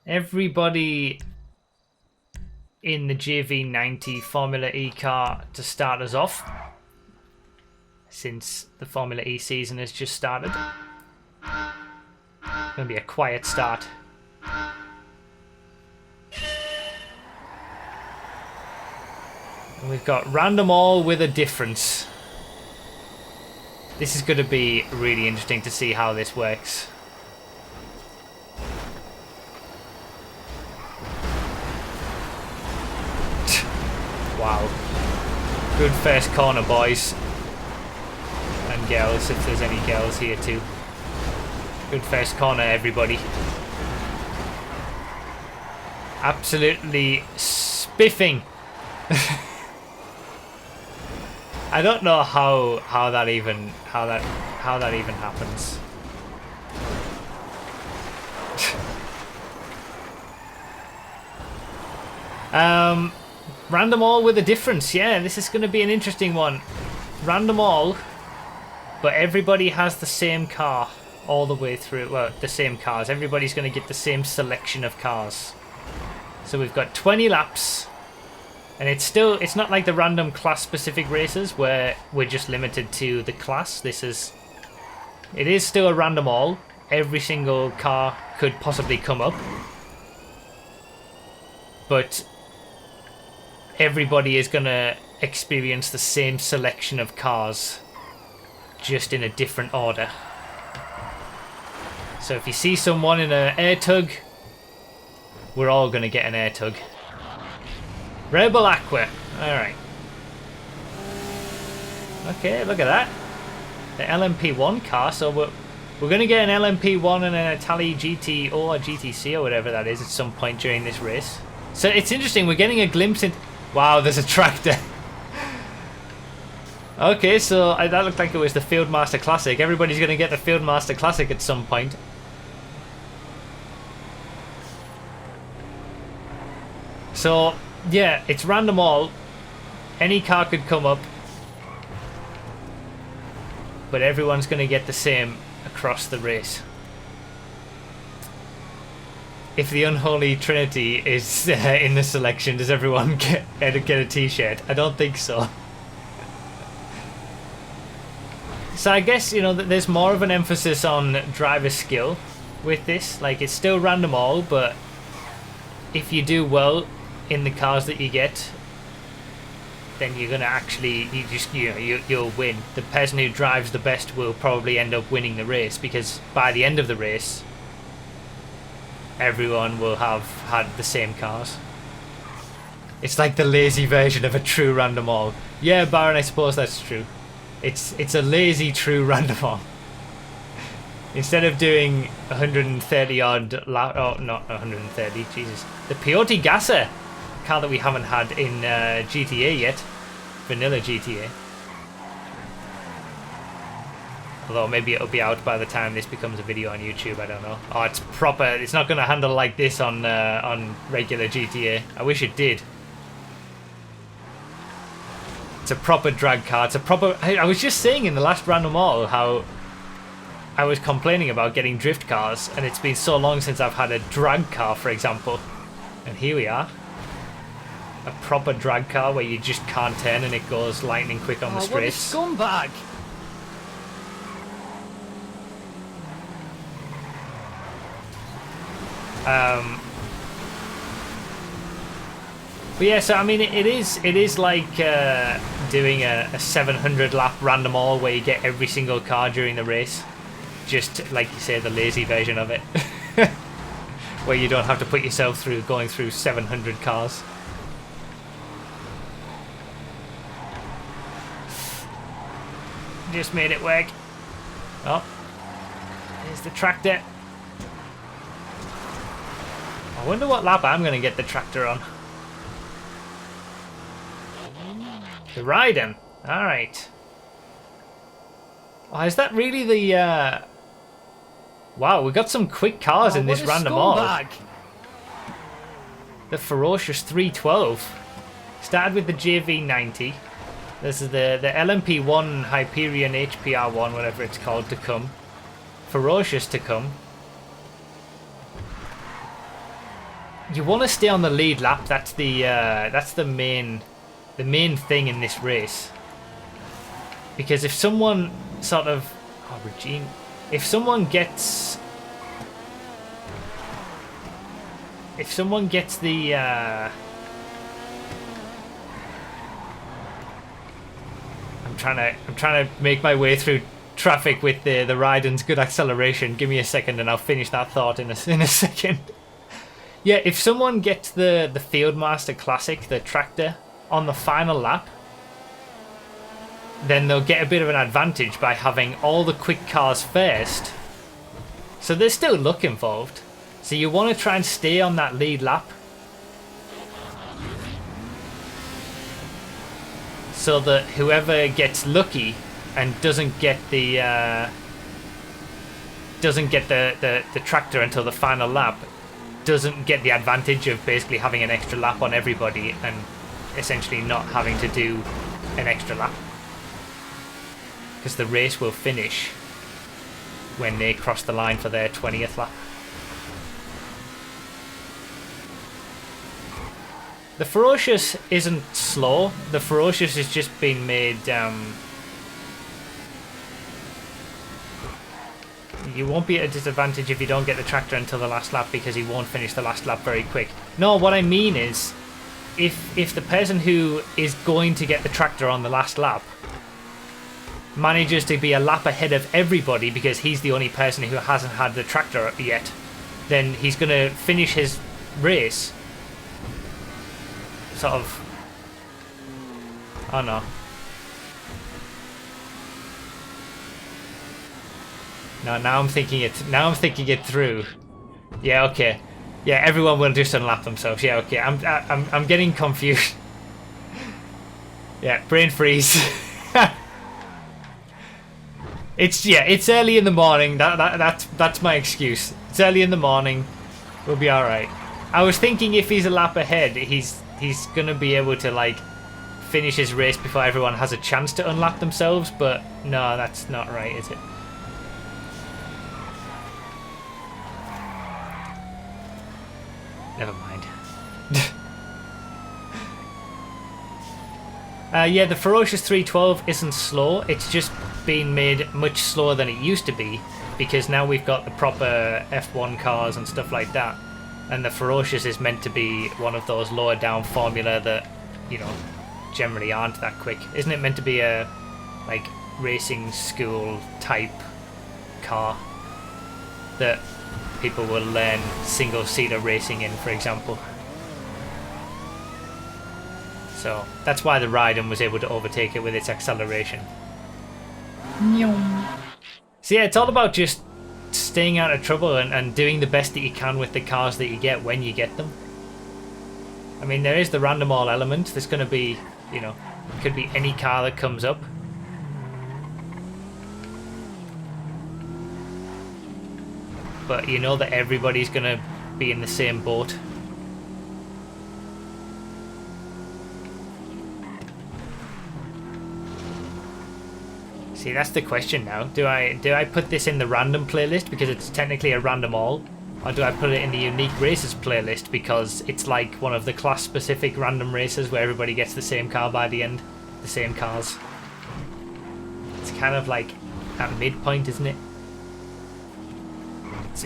everybody in the JV90 Formula E car to start us off, since the Formula E season has just started. It's going to be a quiet start. And we've got random all with a difference. This is going to be really interesting to see how this works. Wow. Good first corner, boys. And girls, if there's any girls here too. Good first corner, everybody. Absolutely spiffing. I don't know how that even happens. Random all with a difference. Yeah, this is going to be an interesting one. Random all, but everybody has the same car all the way through. Well, the same cars. Everybody's going to get the same selection of cars. So we've got 20 laps. And it's not like the random class specific races where we're just limited to the class. It is still a random all. Every single car could possibly come up. But everybody is going to experience the same selection of cars, just in a different order. So if you see someone in an air tug, we're all going to get an air tug. Rebel Aqua. Alright. Okay, look at that. The LMP1 car. So we're going to get an LMP1 and an Itali GT or GTC or whatever that is at some point during this race. So it's interesting. We're getting a glimpse in... Wow, there's a tractor. Okay, so that looked like it was the Fieldmaster Classic. Everybody's going to get the Fieldmaster Classic at some point. So... yeah, it's random all. Any car could come up. But everyone's going to get the same across the race. If the Unholy Trinity is in the selection, does everyone get a t-shirt? I don't think so. So I guess, you know, that there's more of an emphasis on driver skill with this. Like, it's still random all, but if you do well in the cars that you get, then you're gonna actually you'll win. The person who drives the best will probably end up winning the race, because by the end of the race everyone will have had the same cars. It's like the lazy version of a true random all. Yeah, Baron, I suppose that's true. It's a lazy true random all. Instead of doing 130 odd oh, not 130, Jesus. The Peyote Gasser, car that we haven't had in GTA yet, vanilla GTA. Although maybe it'll be out by the time this becomes a video on YouTube. I don't know. Oh, it's proper. It's not going to handle like this on regular GTA. I wish it did. It's a proper drag car. It's a proper. I was just saying in the last random all how I was complaining about getting drift cars, and it's been so long since I've had a drag car, for example. And here we are. A proper drag car where you just can't turn and it goes lightning quick on the straights. What a scumbag! But yeah, so I mean, it is like doing a 700 lap random all where you get every single car during the race. Just like you say, the lazy version of it, where you don't have to put yourself through going through 700 cars. Just made it work. Oh, there's the tractor. I wonder what lap I'm going to get the tractor on. The Raiden. Alright. Oh, is that really the... Wow, we got some quick cars in this random all. The Ferocious 312. Started with the JV90. This is the LMP1 Hyperion HPR1, whatever it's called, to come. Ferocious to come. you want to stay on the lead lap. That's the main thing in this race. Because if someone sort of, oh Regine, if someone gets the I'm trying to make my way through traffic with the Raiden's good acceleration. Give me a second and I'll finish that thought in a second. Yeah, if someone gets the Fieldmaster Classic, the tractor, on the final lap, then they'll get a bit of an advantage by having all the quick cars first. So there's still luck involved. So you want to try and stay on that lead lap, so that whoever gets lucky and doesn't get the tractor until the final lap doesn't get the advantage of basically having an extra lap on everybody and essentially not having to do an extra lap, because the race will finish when they cross the line for their 20th lap. The Ferocious isn't slow. The Ferocious has just been made... you won't be at a disadvantage if you don't get the tractor until the last lap, because he won't finish the last lap very quick. No, what I mean is, if the person who is going to get the tractor on the last lap manages to be a lap ahead of everybody because he's the only person who hasn't had the tractor yet, then he's going to finish his race sort of... Oh no. No, now I'm thinking it through. Yeah, okay. Yeah, everyone will just unlap themselves. Yeah, okay. I'm getting confused. Yeah, brain freeze. It's early in the morning. That's my excuse. It's early in the morning. We'll be all right. I was thinking if he's a lap ahead, he's gonna be able to like finish his race before everyone has a chance to unlap themselves. But no, that's not right, is it? Never mind. Yeah, the Ferocious 312 isn't slow. It's just been made much slower than it used to be, because now we've got the proper F1 cars and stuff like that. And the Ferocious is meant to be one of those lower down formula that, you know, generally aren't that quick. Isn't it meant to be a, like, racing school type car that people will learn single-seater racing in, for example? So that's why the Raiden was able to overtake it with its acceleration. So yeah, it's all about just staying out of trouble and doing the best that you can with the cars that you get when you get them. I mean, there is the random all element. There's going to be, you know, could be any car that comes up. But you know that everybody's going to be in the same boat. See, that's the question now. Do I put this in the random playlist because it's technically a random all? Or do I put it in the unique races playlist because it's like one of the class specific random races where everybody gets the same car by the end? The same cars. It's kind of like at midpoint, isn't it?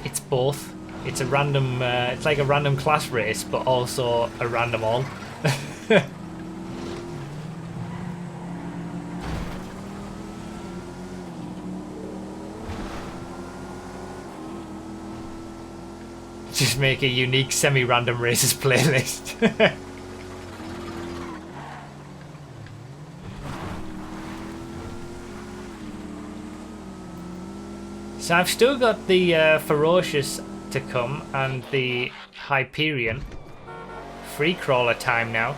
It's both. It's a random, it's like a random class race, but also a random all. Just make a unique semi-random races playlist. So I've still got the Ferocious to come and the Hyperion. Free crawler time now.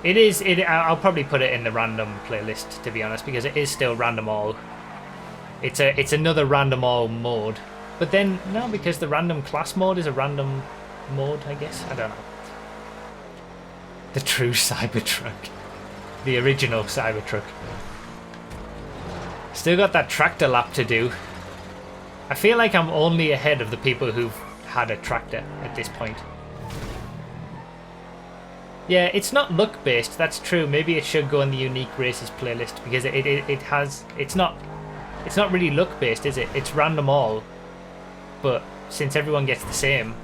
It is. I'll probably put it in the random playlist, to be honest, because it is still random all. It's another random all mode, but then no, because the random class mode is a random mode, I guess. I don't know. The true Cybertruck, the original Cybertruck. Still got that tractor lap to do. I feel like I'm only ahead of the people who've had a tractor at this point. Yeah, it's not luck based, that's true. Maybe it should go in the unique races playlist because it's not really luck based, is it? It's random all. But since everyone gets the same,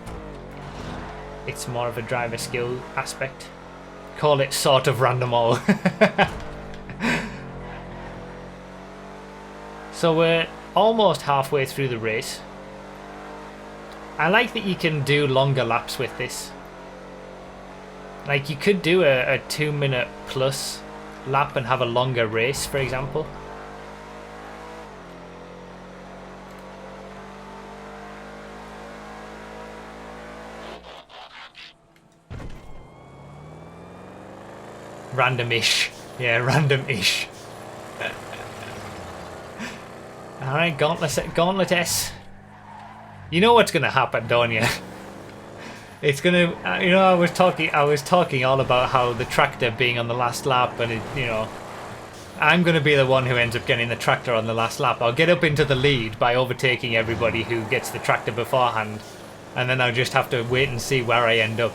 it's more of a driver skill aspect. Call it sort of random all. So we're almost halfway through the race. I like that you can do longer laps with this. Like you could do a 2-minute plus lap and have a longer race, for example. Random-ish. Yeah, random-ish. Alright, Gauntlet S. You know what's gonna happen, don't you? It's gonna, you know, I was talking all about how the tractor being on the last lap, and it, you know, I'm gonna be the one who ends up getting the tractor on the last lap. I'll get up into the lead by overtaking everybody who gets the tractor beforehand, and then I'll just have to wait and see where I end up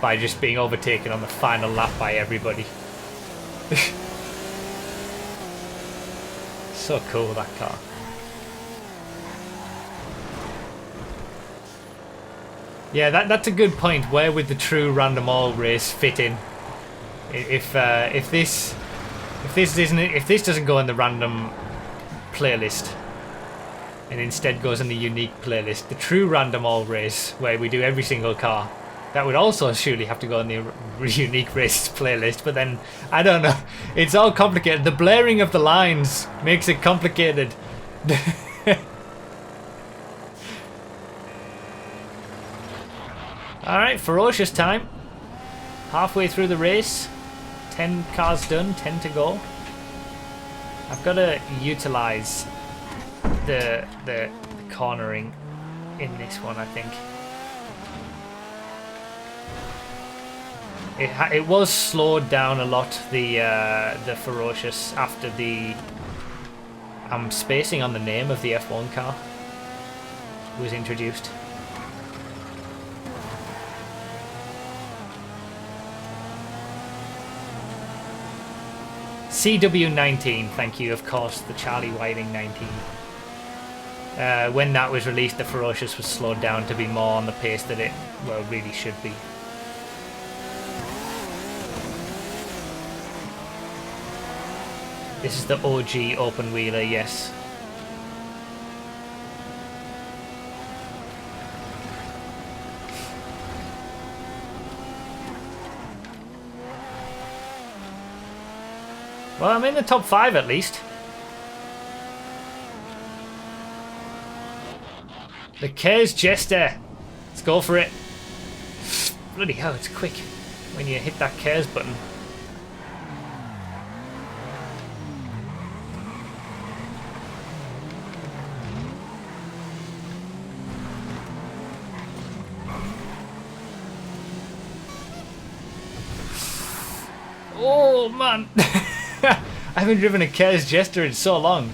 by just being overtaken on the final lap by everybody. So cool, that car. Yeah, that's a good point. Where would the true random all race fit in? If this doesn't go in the random playlist and instead goes in the unique playlist, the true random all race where we do every single car, that would also surely have to go in the unique races playlist. But then I don't know. It's all complicated. The blaring of the lines makes it complicated. Alright, ferocious time. Halfway through the race. 10 cars done, 10 to go. I've got to utilise the cornering in this one, I think. It was slowed down a lot, the ferocious, after the... I'm spacing on the name of the F1 car was introduced. CW19, thank you, of course, the Charlie Whiting 19. When that was released, the Ferocious was slowed down to be more on the pace that it, well, really should be. This is the OG open wheeler, yes. Well, I'm in the top 5 at least. The Kers Jester. Let's go for it. Bloody hell, it's quick when you hit that Kers button. Oh man. I haven't driven a Kers Jester in so long.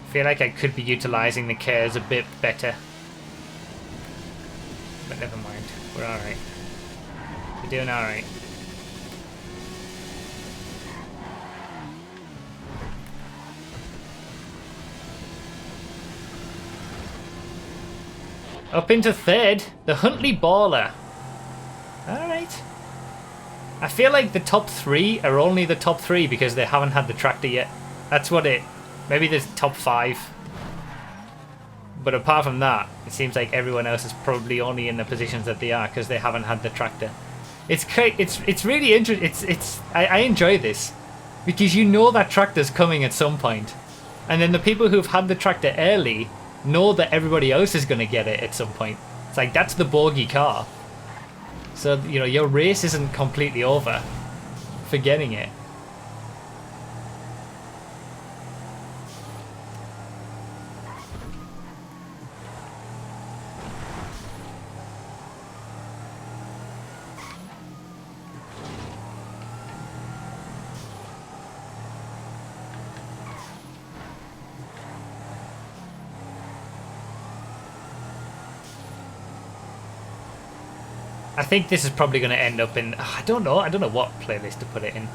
I feel like I could be utilising the Kers a bit better. But never mind, we're alright. We're doing alright. Up into 3rd, the Huntley Baller. Alright. I feel like the top 3 are only the top 3 because they haven't had the tractor yet. That's what it... Maybe there's top 5. But apart from that, it seems like everyone else is probably only in the positions that they are because they haven't had the tractor. It's really interesting. I enjoy this because you know that tractor's coming at some point, and then the people who've had the tractor early know that everybody else is going to get it at some point. It's like that's the bogey car, so you know your race isn't completely over for getting it. I think this is probably going to end up in... I don't know what playlist to put it in.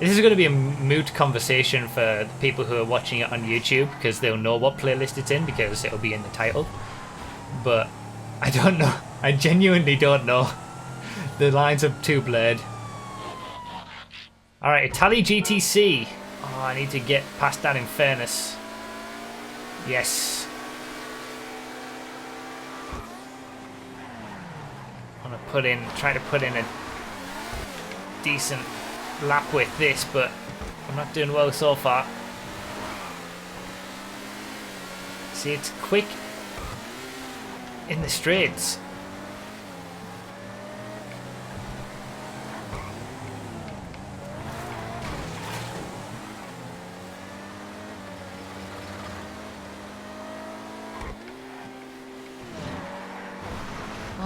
This is going to be a moot conversation for the people who are watching it on YouTube, because they'll know what playlist it's in because it'll be in the title. But I don't know. I genuinely don't know. The lines are too blurred. Alright, Italy GTC. Oh, I need to get past that in fairness. Yes. I want to try to put in a decent lap with this, but I'm not doing well so far. See, it's quick in the straights.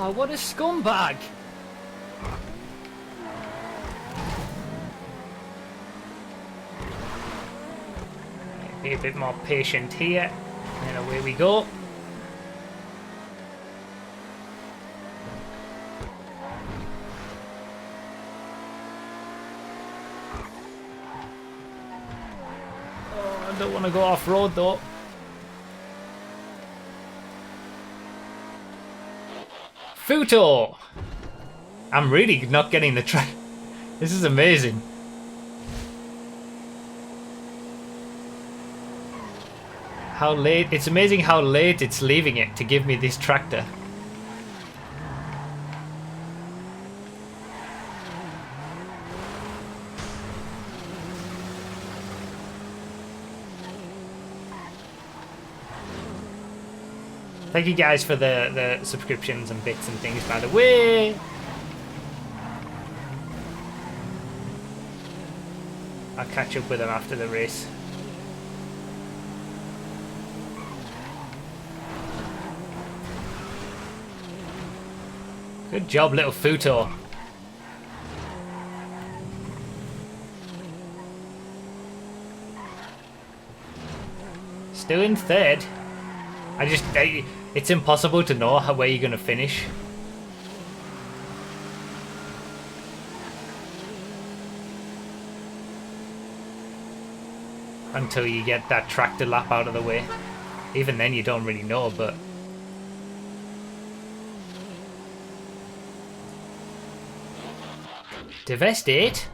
Oh, what a scumbag! Be a bit more patient here, and away we go. Oh, I don't want to go off-road though. Futo! I'm really not getting the track. This is amazing. How late? It's amazing how late it's leaving it to give me this tractor. Thank you guys for the subscriptions and bits and things, by the way. I'll catch up with them after the race. Good job, little Futo. Still in third. It's impossible to know where you're going to finish. Until you get that tractor lap out of the way. Even then you don't really know, but... Divest 8?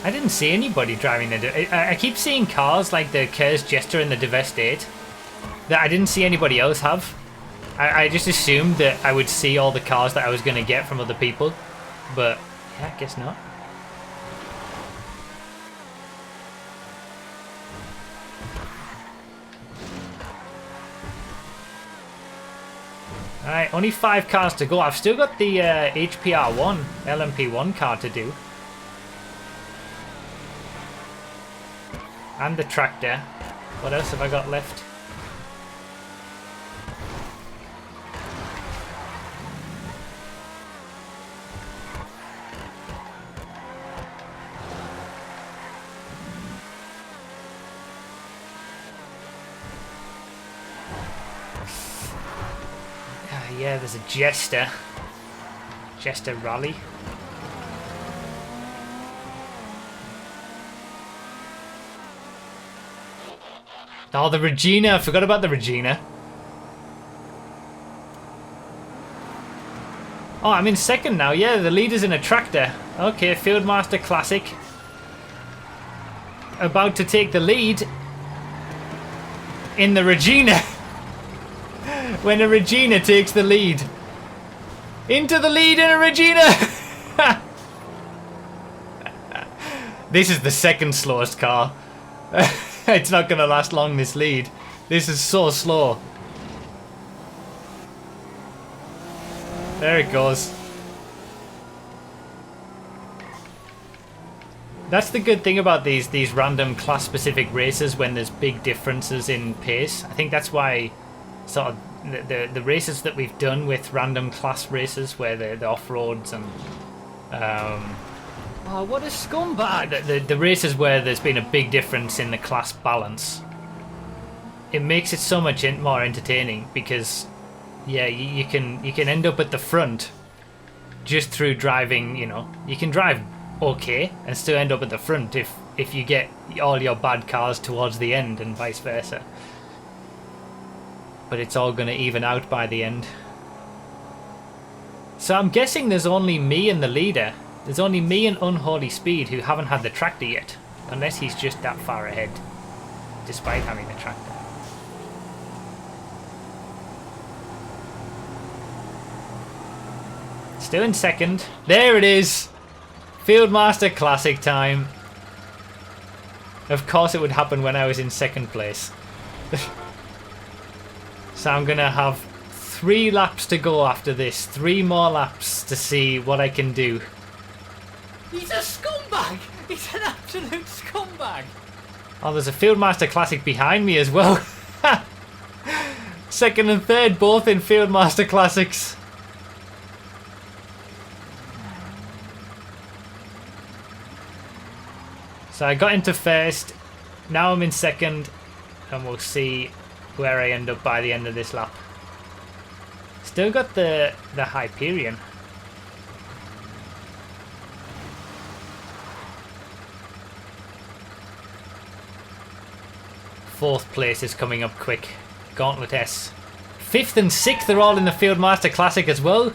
I didn't see anybody driving the... I keep seeing cars like the Ker's Jester and the Divest 8 that I didn't see anybody else have. I just assumed that I would see all the cars that I was going to get from other people. But, yeah, I guess not. Alright, only 5 cars to go. I've still got the HPR1, LMP1 car to do. And the tractor. What else have I got left? Yeah, there's a Jester. Jester Rally. Oh, the Regina. I forgot about the Regina. Oh, I'm in second now. Yeah, the leader's in a tractor. Okay, Fieldmaster Classic. About to take the lead in the Regina. When a Regina takes the lead. Into the lead in a Regina! This is the second slowest car. It's not going to last long, this lead. This is so slow. There it goes. That's the good thing about these random class-specific races when there's big differences in pace. I think that's why sort of the races that we've done with random class races where the off-roads and oh, what a scumbag! The races where there's been a big difference in the class balance, it makes it so much more entertaining because yeah, you can end up at the front just through driving. You know, you can drive okay and still end up at the front if you get all your bad cars towards the end and vice versa. But it's all going to even out by the end. So I'm guessing there's only me and the leader. There's only me and Unholy Speed who haven't had the tractor yet. Unless he's just that far ahead, despite having the tractor. Still in second. There it is! Fieldmaster Classic time. Of course it would happen when I was in second place. So I'm going to have 3 laps to go after this. 3 more laps to see what I can do. He's a scumbag! He's an absolute scumbag! Oh, there's a Fieldmaster Classic behind me as well. Second and third, both in Fieldmaster Classics. So I got into first. Now I'm in second. And we'll see where I end up by the end of this lap. Still got the Hyperion. Fourth place is coming up quick. Gauntlet S. 5th and 6th are all in the Fieldmaster Classic as well.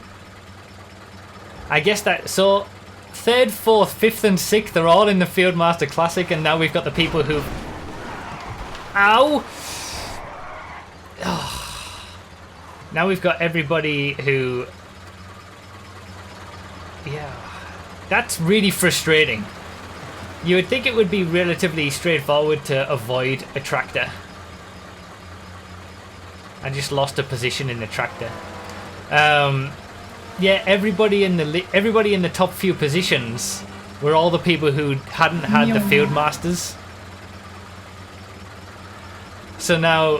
I guess that... So, 3rd, 4th, 5th and 6th are all in the Fieldmaster Classic, and now we've got the people who... Ow! Oh. Now we've got everybody who... Yeah. That's really frustrating. You would think it would be relatively straightforward to avoid a tractor. I just lost a position in the tractor. Yeah, everybody in the top few positions were all the people who hadn't had the Fieldmasters. So now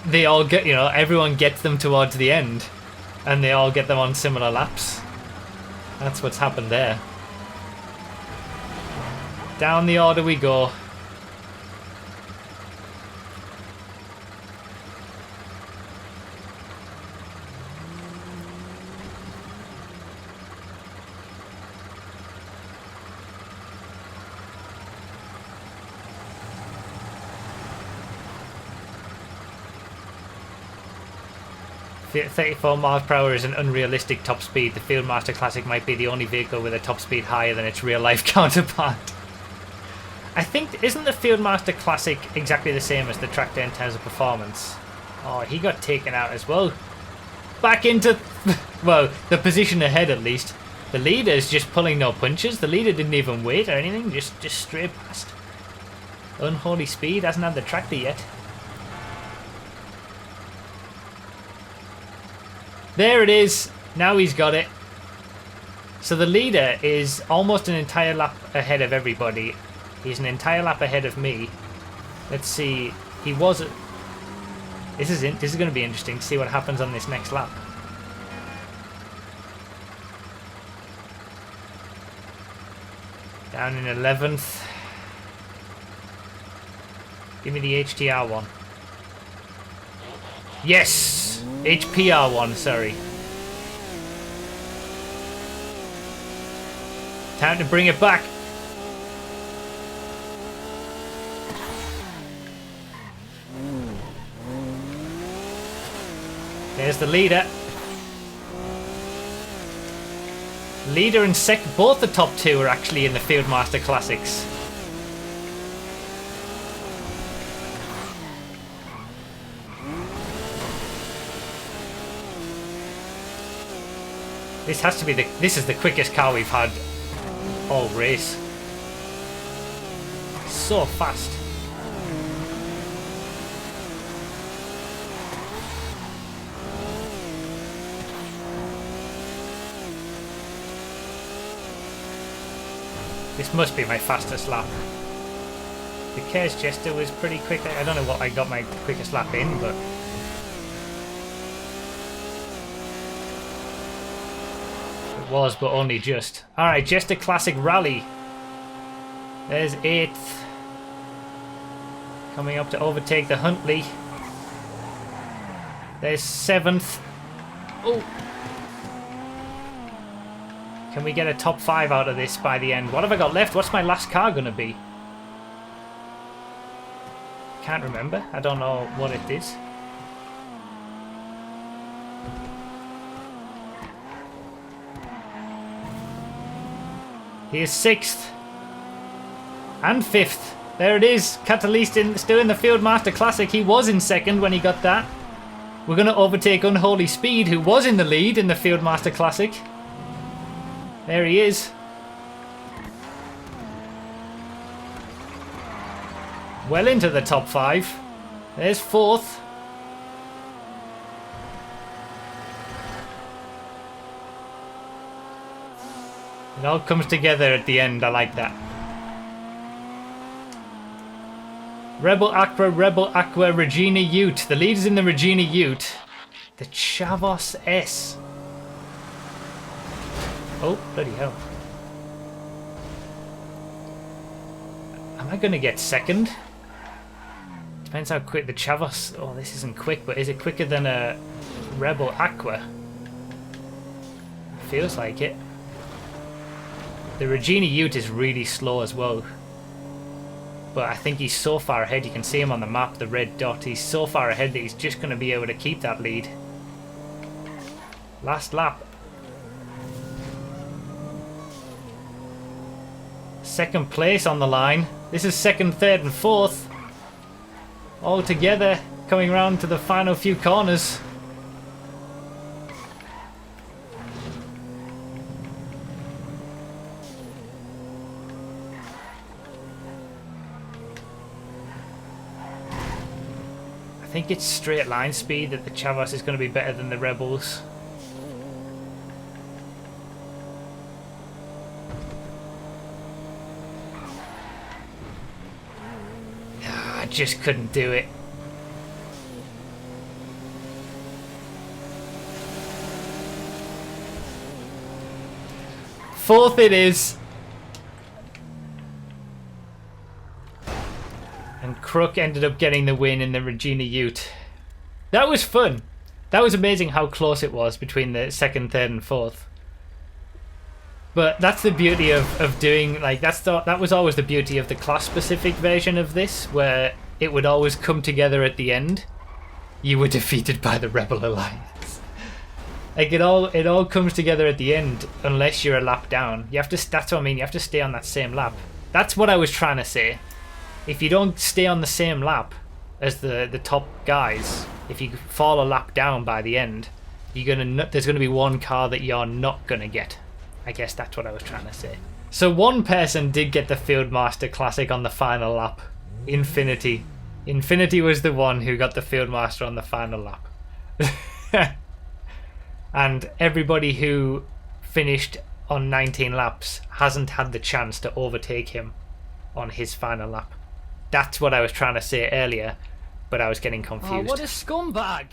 they all get, everyone gets them towards the end, and they all get them on similar laps. That's what's happened there. Down the order we go. The 34 miles per hour is an unrealistic top speed. The Fieldmaster Classic might be the only vehicle with a top speed higher than its real-life counterpart. I think, isn't the Fieldmaster Classic exactly the same as the tractor in terms of performance? Oh, he got taken out as well. Back into, well, the position ahead at least. The leader's just pulling no punches. The leader didn't even wait or anything, just straight past. Unholy Speed hasn't had the tractor yet. There it is. Now he's got it. So the leader is almost an entire lap ahead of everybody. He's an entire lap ahead of me. Let's see. He was... This is going to be interesting to see what happens on this next lap. Down in 11th. Give me the HTR one. Yes! HPR one, sorry. Time to bring it back. There's the leader. Leader and second, both the top two are actually in the Fieldmaster Classics. This has to be this is the quickest car we've had all race. So fast. This must be my fastest lap. The Cares Jester was pretty quick. I don't know what I got my quickest lap in, but... It was, but only just. Alright, Jester Classic Rally. There's 8th. Coming up to overtake the Huntley. There's 7th. Oh. Can we get a top 5 out of this by the end? What have I got left? What's my last car going to be? Can't remember. I don't know what it is. He is 6th. And 5th. There it is. Catalyst still in the Fieldmaster Classic. He was in 2nd when he got that. We're going to overtake Unholy Speed, who was in the lead in the Fieldmaster Classic. There he is. Well into the top 5. There's 4th. It all comes together at the end. I like that. Rebel Aqua, Regina Ute. The lead is in the Regina Ute. The Chavos S. Oh, bloody hell. Am I going to get 2nd? Depends how quick the Chavos... Oh, this isn't quick, but is it quicker than a Rebel Aqua? Feels like it. The Regina Ute is really slow as well. But I think he's so far ahead, you can see him on the map, the red dot. He's so far ahead that he's just going to be able to keep that lead. Last lap. 2nd place on the line. This is 2nd, 3rd and 4th. All together, coming round to the final few corners. I think it's straight line speed that the Chavos is going to be better than the Rebels. I just couldn't do it. Fourth it is. And Crook ended up getting the win in the Regina Ute. That was fun. That was amazing how close it was between the 2nd, 3rd and 4th. But that's the beauty of doing, like, that was always the beauty of the class-specific version of this, where it would always come together at the end. You were defeated by the Rebel Alliance. Like, it all comes together at the end, unless you're a lap down. You have to, that's what I mean, you have to stay on that same lap. That's what I was trying to say. If you don't stay on the same lap as the top guys, if you fall a lap down by the end, there's gonna be one car that you're not gonna get. I guess that's what I was trying to say. So one person did get the Fieldmaster Classic on the final lap. Infinity. Infinity was the one who got the Fieldmaster on the final lap. And everybody who finished on 19 laps hasn't had the chance to overtake him on his final lap. That's what I was trying to say earlier, but I was getting confused. Oh, what a scumbag!